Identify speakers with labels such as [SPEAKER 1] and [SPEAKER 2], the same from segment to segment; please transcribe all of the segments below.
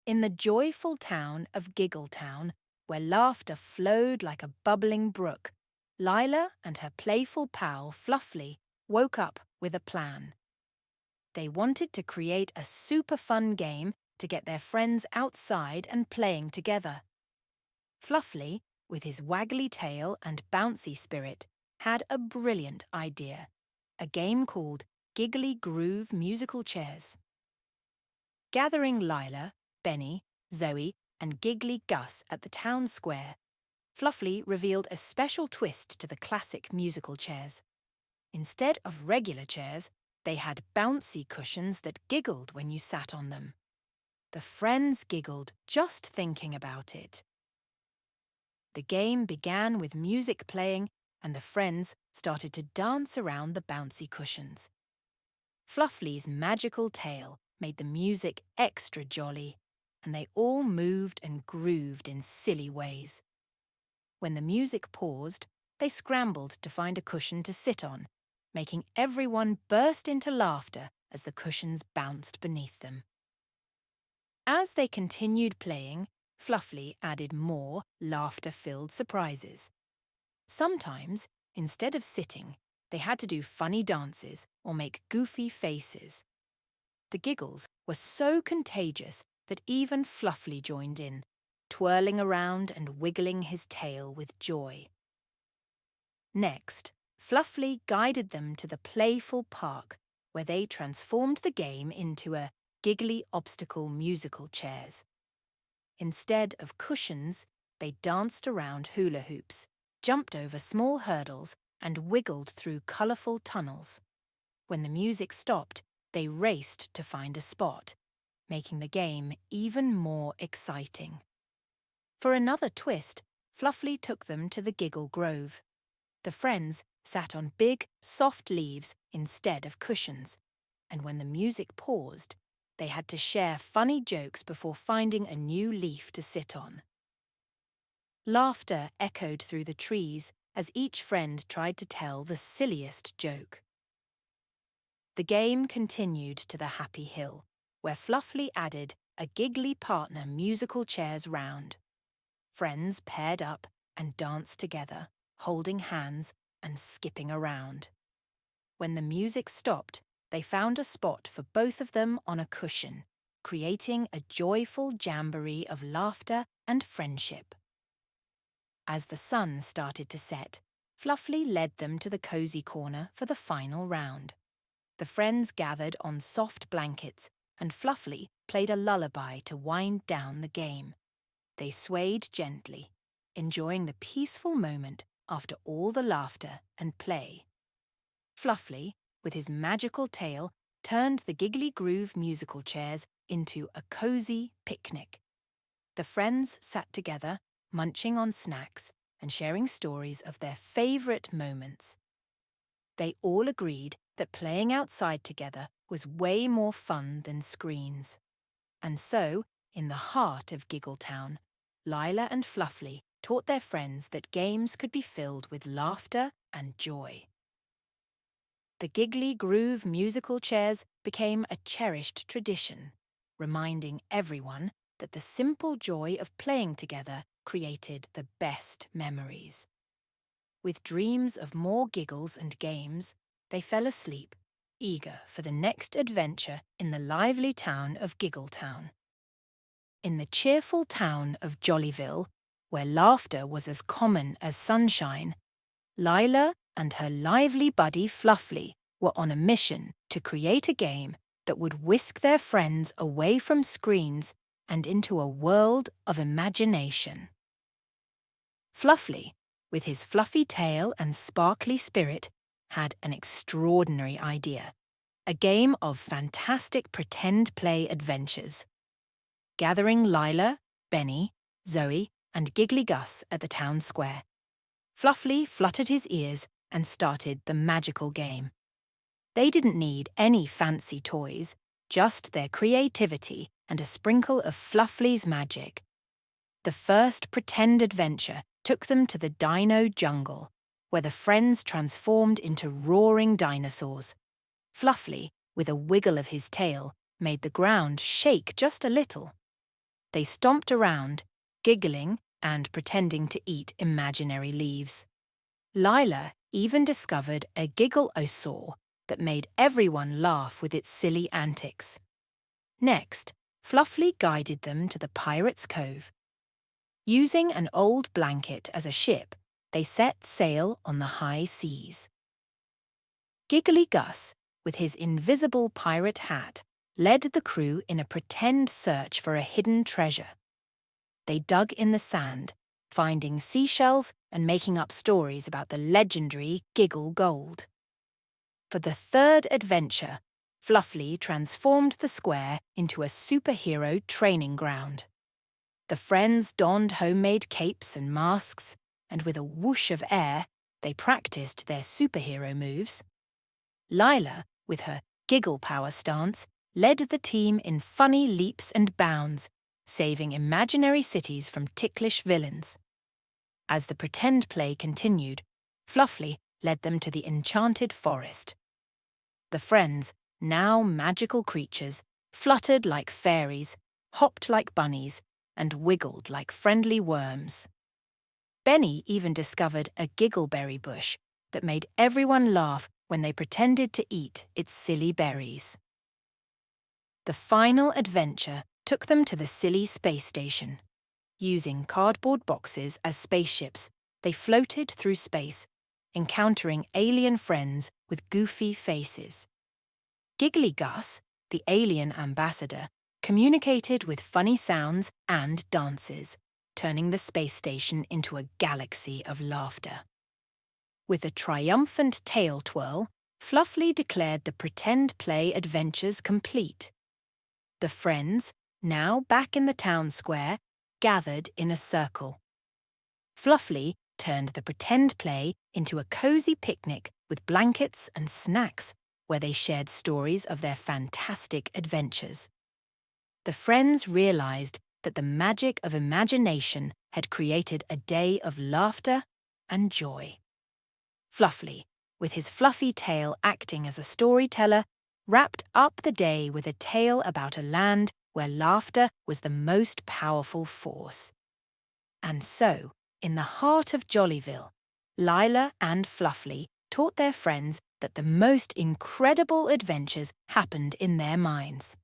[SPEAKER 1] In the joyful town of Giggletown, where laughter flowed like a bubbling brook, Lila and her playful pal Fluffly woke up with a plan. They wanted to create a super fun game to get their friends outside and playing together. Fluffly, with his waggly tail and bouncy spirit, had a brilliant idea, a game called Giggly Groove Musical Chairs. Gathering Lila, Benny, Zoe, and Giggly Gus at the town square, Fluffly revealed a special twist to the classic musical chairs. Instead of regular chairs, they had bouncy cushions that giggled when you sat on them. The friends giggled just thinking about it. The game began with music playing, and the friends started to dance around the bouncy cushions. Fluffly's magical tail made the music extra jolly, and they all moved and grooved in silly ways. When the music paused, they scrambled to find a cushion to sit on, making everyone burst into laughter as the cushions bounced beneath them. As they continued playing, Fluffly added more laughter-filled surprises. Sometimes, instead of sitting, they had to do funny dances or make goofy faces. The giggles were so contagious that even Fluffly joined in, twirling around and wiggling his tail with joy. Next, Fluffly guided them to the playful park, where they transformed the game into a giggly obstacle musical chairs. Instead of cushions, they danced around hula hoops, jumped over small hurdles, and wiggled through colourful tunnels. When the music stopped, they raced to find a spot, making the game even more exciting. For another twist, Fluffly took them to the Giggle Grove. The friends sat on big, soft leaves instead of cushions, and when the music paused, they had to share funny jokes before finding a new leaf to sit on. Laughter echoed through the trees as each friend tried to tell the silliest joke. The game continued to the Happy Hill, where Fluffly added a giggly partner musical chairs round. Friends paired up and danced together, holding hands and skipping around. When the music stopped, they found a spot for both of them on a cushion, creating a joyful jamboree of laughter and friendship. As the sun started to set, Fluffly led them to the cozy corner for the final round. The friends gathered on soft blankets, and Fluffly played a lullaby to wind down the game. They swayed gently, enjoying the peaceful moment after all the laughter and play. Fluffly, with his magical tail, turned the Giggly Groove musical chairs into a cozy picnic. The friends sat together, munching on snacks and sharing stories of their favourite moments. They all agreed that playing outside together was way more fun than screens. And so, in the heart of Giggletown, Lila and Fluffly taught their friends that games could be filled with laughter and joy. The Giggly Groove musical chairs became a cherished tradition, reminding everyone that the simple joy of playing together created the best memories. With dreams of more giggles and games, they fell asleep, eager for the next adventure in the lively town of Giggletown. In the cheerful town of Jollyville, where laughter was as common as sunshine, Lila and her lively buddy Fluffly were on a mission to create a game that would whisk their friends away from screens and into a world of imagination. Fluffly, with his fluffy tail and sparkly spirit, had an extraordinary idea, a game of fantastic pretend play adventures. Gathering Lila, Benny, Zoe, and Giggly Gus at the town square, Fluffly fluttered his ears and started the magical game. They didn't need any fancy toys, just their creativity and a sprinkle of Fluffly's magic. The first pretend adventure took them to the Dino Jungle, where the friends transformed into roaring dinosaurs. Fluffly, with a wiggle of his tail, made the ground shake just a little. They stomped around, giggling and pretending to eat imaginary leaves. Lila even discovered a giggle-o-saw that made everyone laugh with its silly antics. Next, Fluffly guided them to the Pirate's Cove. Using an old blanket as a ship, they set sail on the high seas. Giggly Gus, with his invisible pirate hat, led the crew in a pretend search for a hidden treasure. They dug in the sand, finding seashells and making up stories about the legendary Giggle Gold. For the third adventure, Fluffly transformed the square into a superhero training ground. The friends donned homemade capes and masks, and with a whoosh of air, they practiced their superhero moves. Lila, with her giggle power stance, led the team in funny leaps and bounds, saving imaginary cities from ticklish villains. As the pretend play continued, Fluffly led them to the enchanted forest. The friends, now magical creatures, fluttered like fairies, hopped like bunnies, and wiggled like friendly worms. Benny even discovered a giggleberry bush that made everyone laugh when they pretended to eat its silly berries. The final adventure took them to the silly space station. Using cardboard boxes as spaceships, they floated through space, encountering alien friends with goofy faces. Giggly Gus, the alien ambassador, communicated with funny sounds and dances, turning the space station into a galaxy of laughter. With a triumphant tail twirl, Fluffly declared the pretend play adventures complete. The friends, now back in the town square, gathered in a circle. Fluffly turned the pretend play into a cozy picnic with blankets and snacks, where they shared stories of their fantastic adventures. The friends realized that the magic of imagination had created a day of laughter and joy. Fluffly, with his fluffy tail acting as a storyteller, wrapped up the day with a tale about a land where laughter was the most powerful force. And so, in the heart of Jollyville, Lila and Fluffly taught their friends that the most incredible adventures happened in their minds.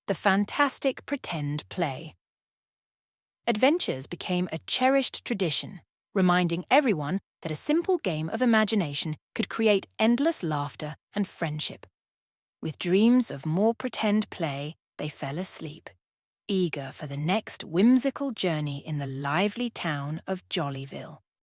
[SPEAKER 1] The fantastic pretend play. Adventures became a cherished tradition, reminding everyone that a simple game of imagination could create endless laughter and friendship. With dreams of more pretend play, they fell asleep, eager for the next whimsical journey in the lively town of Jollyville.